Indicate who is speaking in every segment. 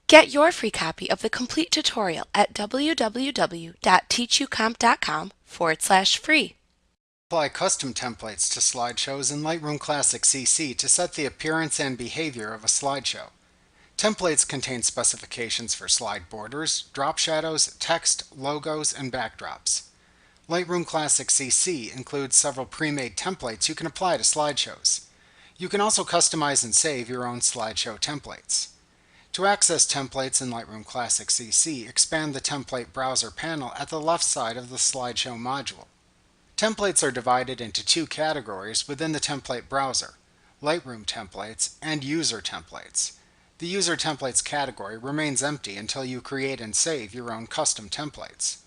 Speaker 1: Get your free copy of the complete tutorial at www.teachucomp.com/free.
Speaker 2: Apply custom templates to slideshows in Lightroom Classic CC to set the appearance and behavior of a slideshow. Templates contain specifications for slide borders, drop shadows, text, logos, and backdrops. Lightroom Classic CC includes several pre-made templates you can apply to slideshows. You can also customize and save your own slideshow templates. To access templates in Lightroom Classic CC, expand the Template Browser panel at the left side of the Slideshow module. Templates are divided into two categories within the Template Browser: Lightroom Templates and User Templates. The User Templates category remains empty until you create and save your own custom templates.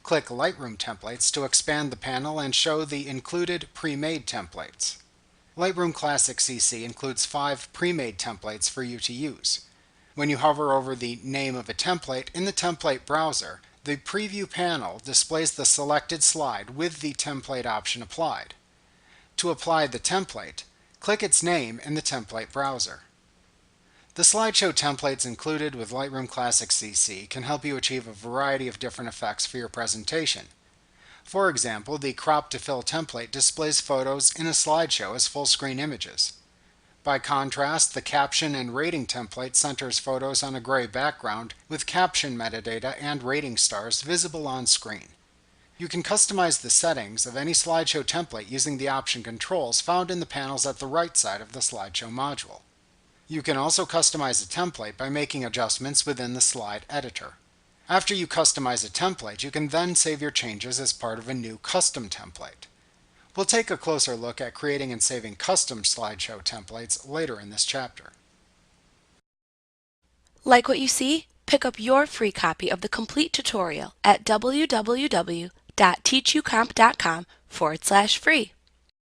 Speaker 2: Click Lightroom Templates to expand the panel and show the included pre-made templates. Lightroom Classic CC includes 5 pre-made templates for you to use. When you hover over the name of a template in the Template Browser, the Preview panel displays the selected slide with the template option applied. To apply the template, click its name in the Template Browser. The slideshow templates included with Lightroom Classic CC can help you achieve a variety of different effects for your presentation. For example, the Crop to Fill template displays photos in a slideshow as full-screen images. By contrast, the Caption and Rating template centers photos on a gray background with caption metadata and rating stars visible on screen. You can customize the settings of any slideshow template using the option controls found in the panels at the right side of the slideshow module. You can also customize a template by making adjustments within the slide editor. After you customize a template, you can then save your changes as part of a new custom template. We'll take a closer look at creating and saving custom slideshow templates later in this chapter.
Speaker 1: Like what you see? Pick up your free copy of the complete tutorial at www.teachucomp.com/free.